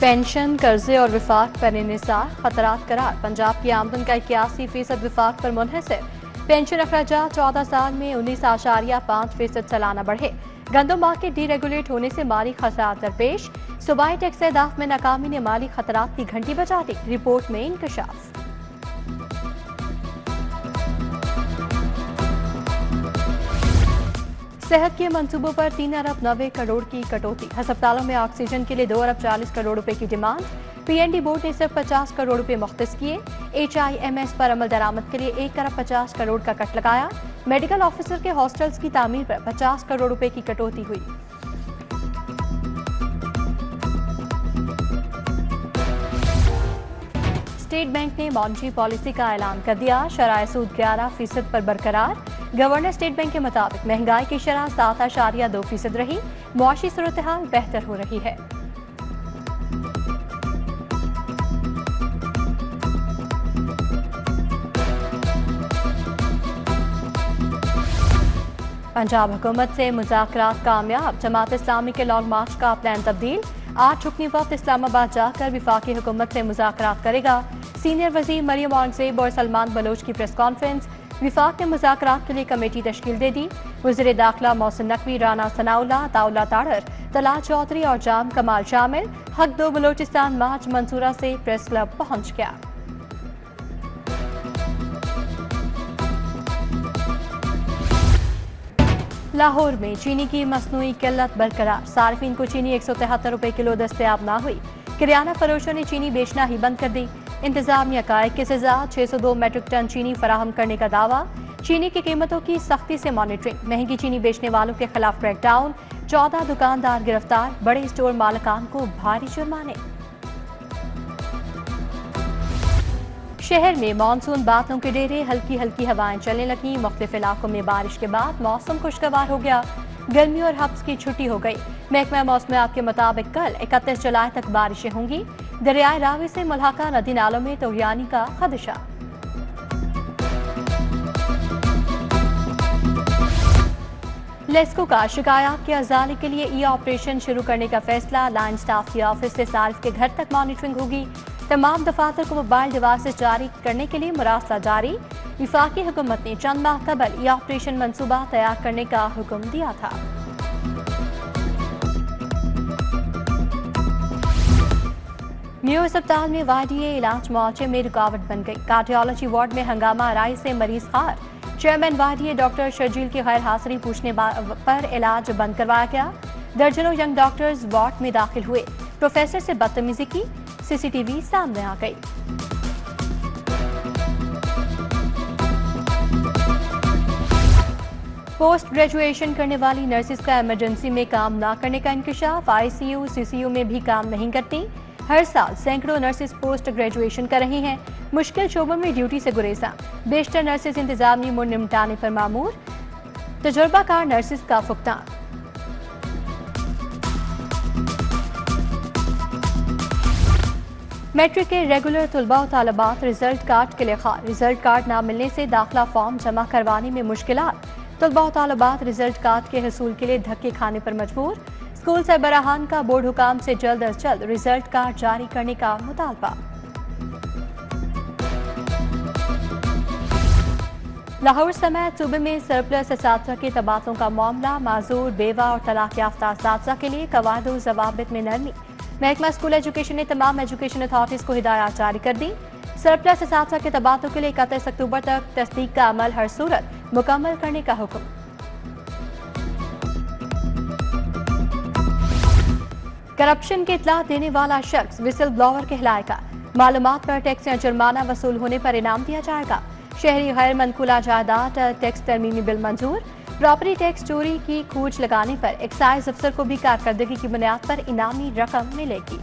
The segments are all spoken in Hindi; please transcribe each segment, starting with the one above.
पेंशन, कर्जे और विफाक पर इन्हिसार, खतरात करार। पंजाब की आमदन का 81% विफाक पर मुनहसर। पेंशन अखराजात 14 साल में 19.5% सालाना बढ़े। गंदम मार्केट डीरेगुलेट होने से माली खतरात दरपेश। सूबाई टैक्स अहदाफ में नाकामी ने माली खतरात की घंटी बजा दी। रिपोर्ट में इंकशाफ। सेहत के मंसूबों पर 3 अरब 90 करोड़ की कटौती। अस्पतालों में ऑक्सीजन के लिए 2 अरब 40 करोड़ रुपए की डिमांड। पीएनडी बोर्ड ने सिर्फ 50 करोड़ रुपए मुख्तस किए। HIMS पर अमल दरामद के लिए 1 अरब 50 करोड़ का कट लगाया। मेडिकल ऑफिसर के हॉस्टल्स की तामीर पर 50 करोड़ रुपए की कटौती हुई। स्टेट बैंक ने मॉनिटरी पॉलिसी का ऐलान कर दिया। शरह सूद 11% पर बरकरार। गवर्नर स्टेट बैंक के मुताबिक महंगाई की शरह 7.2% रही। मुआशी सूरत-ए-हाल बेहतर हो रही है। पंजाब हुकूमत से मुज़ाकरात कामयाब। जमात इस्लामी के लॉन्ग मार्च का प्लान तब्दील। 8 रुकनी वक्त इस्लामाबाद जाकर विफाकी हुकूमत से मुज़ाकरात करेगा। सीनियर वज़ीर मरियम औरंगज़ेब और सलमान बलोच की प्रेस कॉन्फ्रेंस। विफाक ने मुज़ाकरात के लिए कमेटी तश्कील दे दी। वज़ीर दाखिला मोहसिन नकवी, राना सनाउल्लाह, ताउला ताड़र, तला चौधरी और जाम कमाल शामिल। हक दो बलोचिस्तान मार्च मंसूरा से प्रेस क्लब पहुंच गया। लाहौर में चीनी की मसनूई किल्लत बरकरार। सार्फिन को चीनी 173 रुपए किलो दस्तयाब ना हुई। किराना फरोशों ने चीनी बेचना ही बंद कर दी। इंतजामिया का 21,000 602 मेट्रिक टन चीनी फराहम करने का दावा। चीनी की कीमतों की सख्ती से मॉनिटरिंग। महंगी चीनी बेचने वालों के खिलाफ क्रैकडाउन। 14 दुकानदार गिरफ्तार। बड़े स्टोर मालिकान को भारी जुर्माने। शहर में मानसून बादलों के डेरे। हल्की हल्की हवाएं चलने लगी। मुख्तलिफ इलाकों में बारिश के बाद मौसम खुशगवार हो गया। गर्मी और हब्स की छुट्टी हो गई। महकमा मौसमियात के मुताबिक कल 31 जुलाई तक बारिशें होंगी। दरियाए रावी से मुल्हाका नदी नालों में तोहियानी का खदशा। लेस्को का शिकायत के अजाले के लिए ऑपरेशन शुरू करने का फैसला। लाइन स्टाफ की ऑफिस से सारिफ के घर तक मॉनिटरिंग होगी। तमाम दफातर को मोबाइल डिवाइसेस जारी करने के लिए मुरासला जारी। विफाकी हुकूमत ने चंद माह कबल ऑपरेशन मंसूबा तैयार करने का हुक्म दिया था। न्यू अस्पताल में वाईडीए इलाज मुआवजे में रुकावट बन गई। कार्डियोलॉजी वार्ड में हंगामा आराई से मरीज खार। चेयरमैन वाईडीए डॉक्टर शर्जील की गैर हाजिरी पूछने पर इलाज बंद करवाया गया। दर्जनों यंग डॉक्टर्स वार्ड में दाखिल हुए। प्रोफेसर से बदतमीजी की। सीसीटीवी सामने आ गई। पोस्ट ग्रेजुएशन करने वाली नर्सिस का इमरजेंसी में काम न करने का इंकशाफ। ICU, CCU में भी काम नहीं करती। हर साल सैकड़ों नर्सिस पोस्ट ग्रेजुएशन कर रही हैं। मुश्किल शोबों में ड्यूटी से गुरेजा। बेशतर नर्सिस इंतजामी मुड़ निमटाने पर मामूर। तजुर्बाकार नर्सिस का फुकदान। मैट्रिक के रेगुलर तुलबा और तालबात रिजल्ट कार्ड के लिए खार। रिजल्ट कार्ड न मिलने से दाखिला फॉर्म जमा करवाने में मुश्किलात। तुलबा और तालबात रिजल्ट कार्ड के हसूल के लिए धक्के खाने पर मजबूर। स्कूल सरबराहान का बोर्ड हुकाम से जल्द अज जल्द रिजल्ट कार्ड जारी करने का मुतालबा। लाहौर समेत सूबे में सरप्लस असातिज़ा के तबादलों का मामला। माजूर, बेवा और तलाक याफ्ता असातिज़ा के लिए कवायद और ज़वाबित में नरमी। महकमा स्कूल एजुकेशन ने तमाम एजुकेशन अथॉरिटीज को हिदायत जारी कर दी। सरप्लस असातिज़ा के तबादलों के लिए 31 अक्टूबर तक तस्दीक का अमल हर सूरत मुकम्मल करने का हुक्म। करप्शन की इत्तला देने वाला शख्स विसल ब्लोअर कहलाएगा। मालूमात पर टैक्स या जुर्माना वसूल होने पर इनाम दिया जाएगा। शहरी गैर मनकुला जायदाद टैक्स तरमीमी बिल मंजूर। प्रॉपर्टी टैक्स चोरी की खोज लगाने पर एक्साइज अफसर को भी कारकर्दगी की बुनियाद पर इनामी रकम मिलेगी।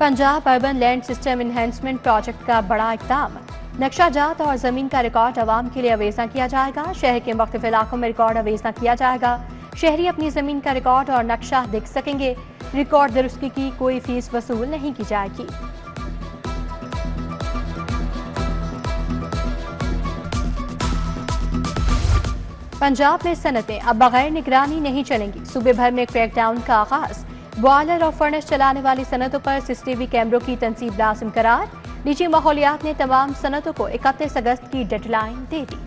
Punjab urban land system enhancement project का बड़ा इक़दाम। नक्शा जात और जमीन का रिकॉर्ड आवाम के लिए अवेजा किया जाएगा। शहर के मुख्तलिफ इलाकों में रिकॉर्ड अवेजा किया जाएगा। शहरी अपनी जमीन का रिकॉर्ड और नक्शा देख सकेंगे। रिकॉर्ड दुरुस्ती की कोई फीस वसूल नहीं की जाएगी। पंजाब में सनतें अब बगैर निगरानी नहीं चलेंगी। सूबे भर में क्रैकडाउन का आगाज। बॉयलर और फर्नेस चलाने वाली सनतों पर सीसीटीवी कैमरों की तनसीब लाजिम करार। डीजी माहौलियात ने तमाम सनतों को 31 अगस्त की डेडलाइन दे दी।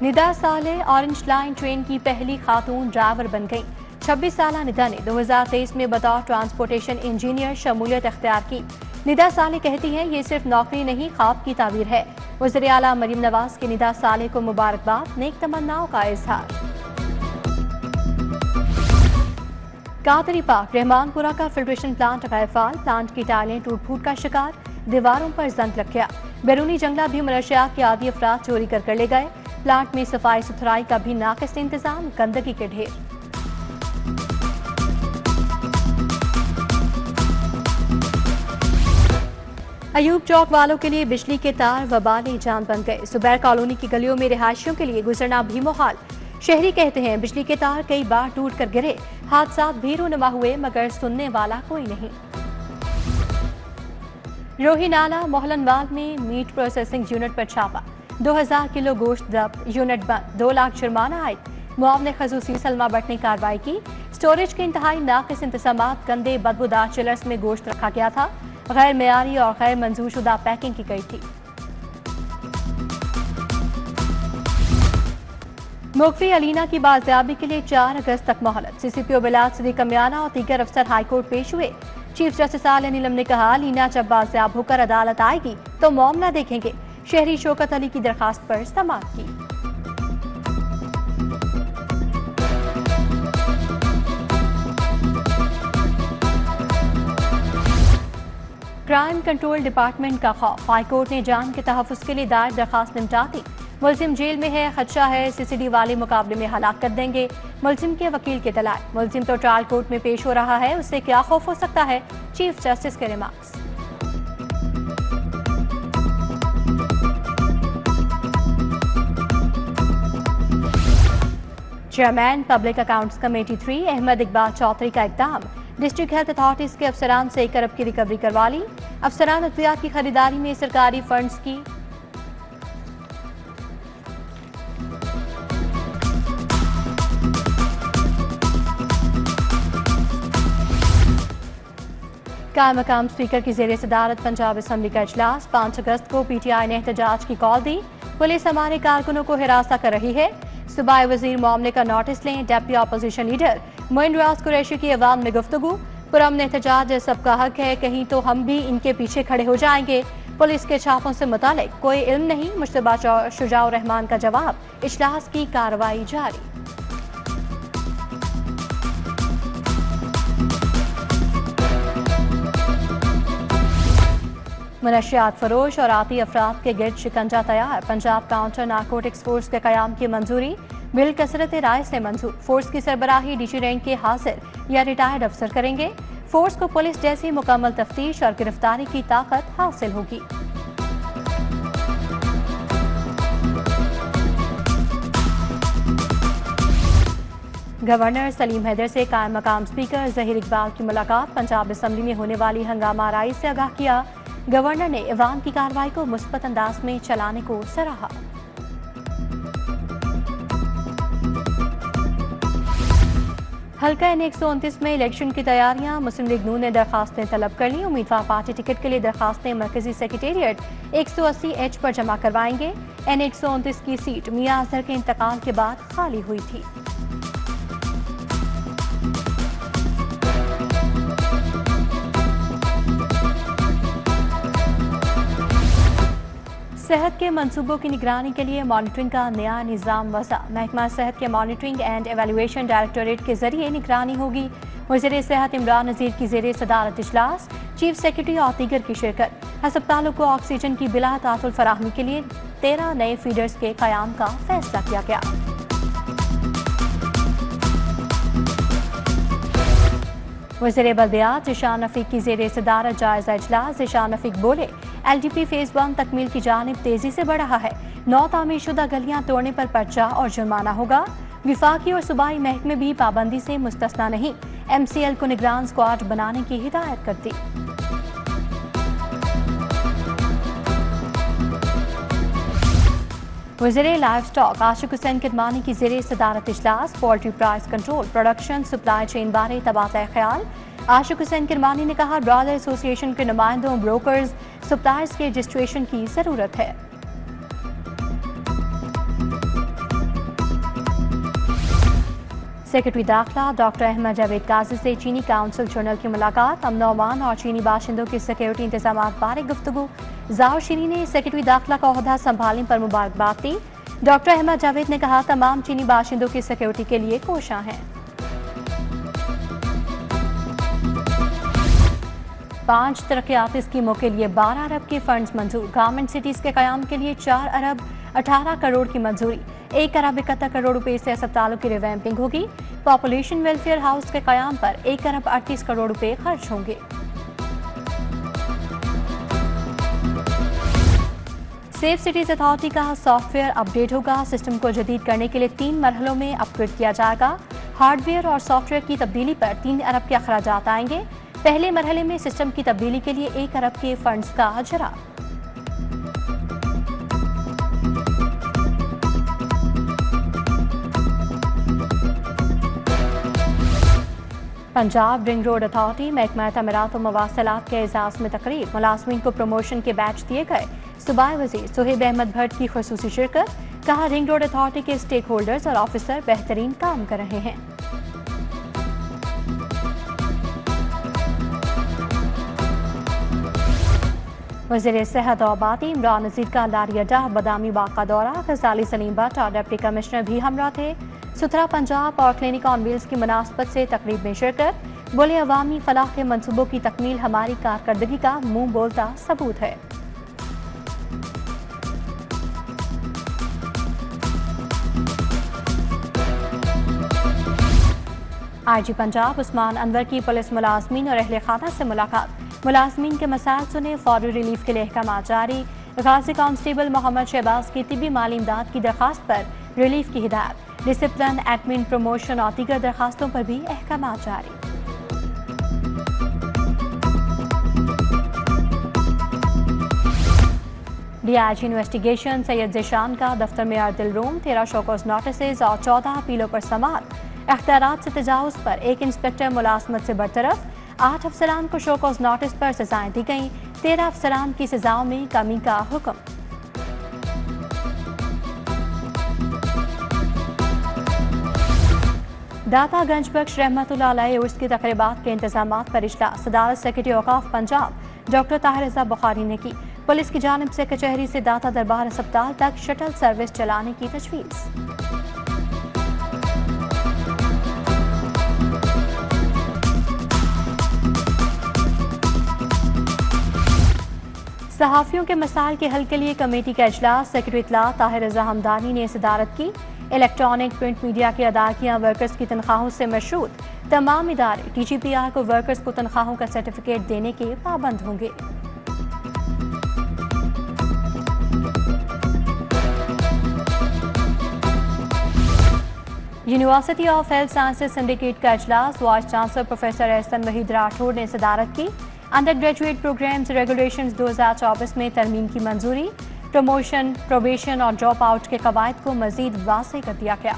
निदा साले ऑरेंज लाइन ट्रेन की पहली खातून ड्राइवर बन गई। 26 साला निदा ने 2023 में बतौर ट्रांसपोर्टेशन इंजीनियर शमूलियत अख्तियार की। निदा साले कहती हैं ये सिर्फ नौकरी नहीं, ख्वाब की ताबीर है। वज़ीर आला मरीम नवाज के निदा साले को मुबारकबाद, नेक तमन्नाओं का इजहार। कादरी पार्क रहमानपुरा का फिल्ट्रेशन प्लांट गैरफाल। प्लांट की टाइलें टूट फूट का शिकार, दीवारों पर जंग लग गया। बैरूनी जंगला भी मनशियात के आदि अफराद चोरी कर ले गए। प्लांट में सफाई सुथराई का भी नाकिस इंतजाम, गंदगी के ढेर। अयूब चौक वालों के लिए बिजली के तार वबाल जान बन गए। जुबैर कॉलोनी की गलियों में रिहायशियों के लिए गुजरना भी मुहाल। शहरी कहते हैं बिजली के तार कई बार टूट कर गिरे, हादसा भी रूनुमा हुए मगर सुनने वाला कोई नहीं। रोहिनाला मोहलनवाल में मीट प्रोसेसिंग यूनिट पर छापा। 2000 किलो गोश्त जब्त, यूनिट बंद, 2 लाख जुर्माना आयद। मुआवने खसूसी सलमा भट्ट ने कार्रवाई की। स्टोरेज के इंतहाई नाकिस इंतजामात, गंदे बदबूदार चिलर्स में गोश्त रखा गया था। गैर मेयारी और गैर मंजूर शुदा पैकिंग की गई थी। मुख्फी अलीना की बाजियाबी के लिए 4 अगस्त तक मोहलत। सीसीपीओ बिलाल सिद्दीक कमियाना और दीगर अफसर हाईकोर्ट पेश हुए। चीफ जस्टिस आल नीलम ने कहा अलीना जब बाजियाब होकर अदालत आएगी तो मामला देखेंगे। शहरी शौकत अली की दरखास्त पर समाअत की। क्राइम कंट्रोल डिपार्टमेंट का खौफ। हाईकोर्ट ने जान के तहफ़्फ़ुज़ के लिए दायर दरखास्त निपटा दी। मुलजिम जेल में है, खदशा है सीसीडी वाले मुकाबले में हलाक कर देंगे। मुलजिम के वकील के दलाल। मुलजिम तो ट्रायल कोर्ट में पेश हो रहा है, उससे क्या खौफ हो सकता है, चीफ जस्टिस के remarks. Chairman public accounts committee 3 Ahmad Iqbal Chaudhry का इक़दाम। डिस्ट्रिक्ट हेल्थ अथॉरिटीज के अफसरान से 1 अरब की रिकवरी करवा ली। अफसरान अद्वियात की खरीदारी में सरकारी फंड्स की कायम मकाम स्पीकर की जेर सदारत पंजाब असम्बली का इजलास। 5 अगस्त को पीटीआई ने एहतजाज की कॉल दी। पुलिस हमारे कारकुनों को हिरासत कर रही है। सूबाई वजीर मामले का नोटिस लें। डेप्टी अपोजिशन लीडर मोइन रियाज कुरैशी की अवाम में गुफ्तगू। पुरअमन एहतजाज सबका हक है, कहीं तो हम भी इनके पीछे खड़े हो जाएंगे। पुलिस के छापों से मुतालिक कोई इल्म नहीं, मुश्तबा शुजाउर रहमान का जवाब। इजलास की कार्रवाई जारी। मनशियात फरोश और आती अफराद के गिर्द शिकंजा तैयार। पंजाब काउंटर नारकोटिक्स फोर्स के कयाम की मंजूरी। बिल कसरत राय से मंजूर। फोर्स की सरबराही डीजी रैंक के हासिल या रिटायर्ड अफसर करेंगे। फोर्स को पुलिस जैसी मुकम्मल तफ्तीश और गिरफ्तारी की ताकत हासिल होगी। गवर्नर सलीम हैदर से कायम मकाम स्पीकर जहीर इकबाल की मुलाकात। पंजाब असम्बली में होने वाली हंगामा आराई से आगाह किया। गवर्नर ने इवान की कार्रवाई को मुस्बत अंदाज में चलाने को सराहा। हल्का N129 में इलेक्शन की तैयारियां। मुस्लिम लीग नून ने दरखास्तें तलब कर ली। उम्मीदवार पार्टी टिकट के लिए दरखास्तें मरकजी सेक्रेटेरिएट 180H पर जमा करवाएंगे। N129 की सीट मियां अजहर के इंतकाल के बाद खाली हुई थी। सेहत के मंसूबों की निगरानी के लिए मॉनिटरिंग का नया निज़ाम वज़ा। महकमा सेहत के मॉनिटरिंग एंड एवेल्युएशन डायरेक्टोरेट के जरिए निगरानी होगी। वज़ीर सेहत इमरान नज़ीर की जेर सदारत इजलास। चीफ सेक्रेटरी और दीगर की शिरकत। अस्पतालों को ऑक्सीजन की बिला तातुल फराहमी के लिए 13 नए फीडर्स के क़याम का फैसला किया गया। वज़ीर बल्दियात ज़िशान रफ़ीक की जेर सदारत जायजा इजलास। ज़िशान रफ़ीक बोले LDP फेज़ 1 तकमील की जानिब तेजी से बढ़ रहा है। 9 तामीरशुदा गलियां तोड़ने पर पर्चा और जुर्माना होगा। विफाकी और सूबाई महकमे भी पाबंदी से मुस्तस्ना नहीं। MCL को निगरान स्क्वाड बनाने की हिदायत कर दी। वज़ीर लाइव स्टॉक आशिक हुसैन किरमानी की ज़ेरे सदारत इजलास poultry price control production supply chain बारे तबादला ख्याल। आशिक हुसैन किरमानी ने कहा, ब्रॉयलर एसोसिएशन के नुमाइंदों, ब्रोकर्स, सप्लायर्स के रजिस्ट्रेशन की जरूरत है। सेक्रेटरी दाखिला डॉक्टर अहमद जावेद काजी से चीनी काउंसिल जनरल की मुलाकात। अमन अमान और चीनी बाशिंदों की सिक्योरिटी इंतजाम बारे गुफ्तगू। ज़ाहिर शीरी ने सेक्रेटरी दाखिला का ओहदा संभालने पर मुबारकबाद दी। डॉक्टर अहमद जावेद ने कहा, तमाम चीनी बाशिंदों की सिक्योरिटी के लिए कोशां हैं। 5 तरक्याती स्कीमों के लिए 12 अरब के फंड्स मंजूर। गवर्नमेंट सिटीज के कयाम के लिए 4 अरब 18 करोड़ की मंजूरी। 1 अरब 71 करोड़ रुपए से अस्पतालों की रिवैम्पिंग होगी। पॉपुलेशन वेलफेयर हाउस के कयाम पर 1 अरब 38 करोड़ रुपए खर्च होंगे। सेफ सिटीज अथॉरिटी का सॉफ्टवेयर अपडेट होगा। सिस्टम को जदीद करने के लिए 3 मरहलों में अपग्रेड किया जाएगा। हार्डवेयर और सॉफ्टवेयर की तब्दीली पर 3 अरब के अखराजात आएंगे। पहले मरहले में सिस्टम की तब्दीली के लिए 1 अरब के फंड्स का अजरा। पंजाब रिंग रोड अथॉरिटी महकमा तमीरात और मवासलात के एजाज में तकरीब। मुलाजमीन को प्रमोशन के बैच दिए गए। सूबाई वज़ीर सुहेब अहमद भट्ट की खुसूसी शिरकत। कहा, रिंग रोड अथॉरिटी के स्टेक होल्डर्स और ऑफिसर बेहतरीन काम कर रहे हैं। वज़ीर सेहत और आबादी इमरान नज़ीर का लारियाडा बदामी बाग का दौरा। गजाली सलीम भट्ट और डिप्टी कमिश्नर भी हमरा थे। सुथरा पंजाब और क्लिनिक ऑन व्हील्स की मुनासबत से तकरीब में शिरकत। बोले, अवामी फलाह के मंसूबों की तकमील हमारी कारकर्दगी का मुंह बोलता सबूत है। IG पंजाब उस्मान अनवर की पुलिस मुलाजमीन और अहले खाना से मुलाकात। मुलाजमीन के मसाइल सुने, फौरी रिलीफ के लिए अहकाम जारी। गाजी कांस्टेबल मोहम्मद शहबाज की तिबी माली इमदाद की दरखास्त पर रिलीफ की हिदायत। डिसिप्लिन, एडमिन, प्रमोशन और दीगर दरखास्तों पर भी अहकाम जारी। DIG इन्वेस्टिगेशन सैयद ज़ीशान का दफ्तर में अर्दिल रूम। 13 शोकॉज नोटिस और 14 अपीलों पर समाअत। अख्तियारात से तजावुज पर 1 इंस्पेक्टर मुलाजमत से बरतरफ। 8 अफसरान को शोकॉज नोटिस पर सजाएं दी गईं। 13 अफसरान की सजाओं में कमी का हुक्म। दाता गंज बख्श रहमतुल्लाह अलैह उर्स की तकरीबात के इंतजामात पर इजलास। सदारत सेक्रेटरी औकाफ पंजाब डॉक्टर ताहिर रज़ा बुखारी ने की। पुलिस की जानिब से कचहरी से दाता दरबार अस्पताल तक शटल सर्विस चलाने की तजवीज़। सहाफ़ियों के मसाइल के हल के लिए कमेटी का इजलास। सेक्रेटरी इत्तलात ताहिर रज़ा हमदानी ने सदारत की। इलेक्ट्रॉनिक प्रिंट मीडिया की अदायगियाँ वर्कर्स की तनख्वाहों से मशरूत। तमाम इदारे TGPR को वर्कर्स को तनख्वाहों का सर्टिफिकेट देने के पाबंद होंगे। University of health sciences syndicate का इजलास। Vice chancellor professor Ahsan Waheed Rathore ने सदारत की। अंडर ग्रेजुएट प्रोग्राम्स रेगुलेशंस 2024 में तरमीम की मंजूरी। प्रमोशन, प्रोबेशन और ड्रॉप आउट के कवायद को मजीद वाज़ेह कर दिया गया।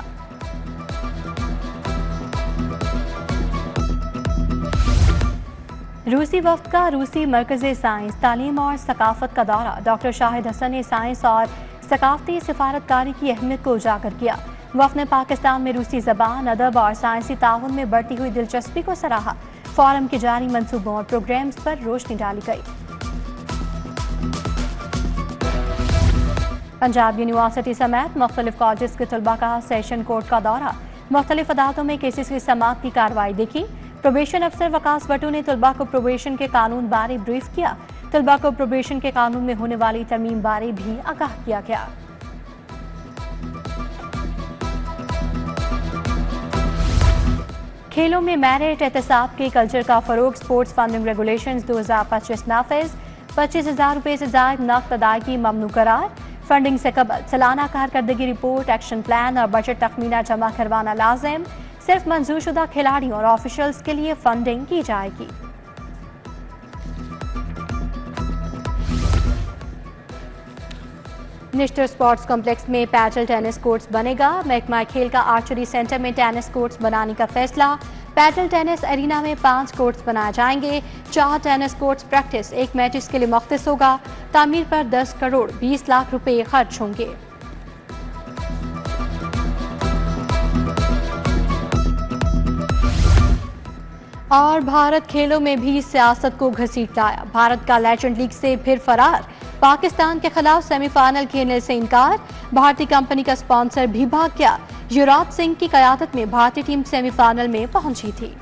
रूसी वफ्द का रूसी मरकज़े साइंस, तालीम और सकाफत का दौरा। डॉक्टर शाहिद हसन ने साइंस और सकाफती सिफारतकारी की अहमियत को उजागर किया। वफ्द ने पाकिस्तान में रूसी ज़बान, अदब और साइंसी ताउन में बढ़ती हुई दिलचस्पी को सराहा। फोरम के जारी मंसूबों और प्रोग्राम्स पर रोशनी डाली गई। पंजाब यूनिवर्सिटी समेत मुख्तलिफ कॉलेज के तलबा का सेशन कोर्ट का दौरा। मुख्तलिफ अदालतों में केसेस की समाअत की कार्रवाई देखी। प्रोबेशन अफसर वकास बटू ने तलबा को प्रोबेशन के कानून बारे ब्रीफ किया। तलबा को प्रोबेशन के कानून में होने वाली तरमीम बारे भी आगाह किया गया। खेलों में मेरिट एहतसाब के कल्चर का फरोग। स्पोर्ट्स फंडिंग रेगुलेशंस 2025 नाफिज। 25,000 रुपये से ज्यादा नकद अदायगी ममनू करार। फंडिंग से कबल सालाना कारकर्दगी रिपोर्ट, एक्शन प्लान और बजट तखमीना जमा करवाना लाजिम। सिर्फ मंजूरशुदा खिलाड़ियों और ऑफिशियल्स के लिए फंडिंग की जाएगी। निश्तर स्पोर्ट्स कॉम्प्लेक्स में पैडल टेनिस कोर्ट्स बनेगा। महकमा खेल का आर्चरी सेंटर में टेनिस कोर्ट्स बनाने का फैसला। पैडल टेनिस एरिना में 5 कोर्ट्स बनाए जाएंगे। 4 टेनिस कोर्ट्स प्रैक्टिस 1 मैचेस के लिए मुख्तस होगा। तामीर पर 10 करोड़ 20 लाख रुपए खर्च होंगे। और भारत खेलों में भी सियासत को घसीट लाया। भारत का लेजेंड लीग से फिर फरार। पाकिस्तान के खिलाफ सेमीफाइनल खेलने से इनकार। भारतीय कंपनी का स्पॉन्सर भी भाग गया। युवराज सिंह की कयादत में भारतीय टीम सेमीफाइनल में पहुंची थी।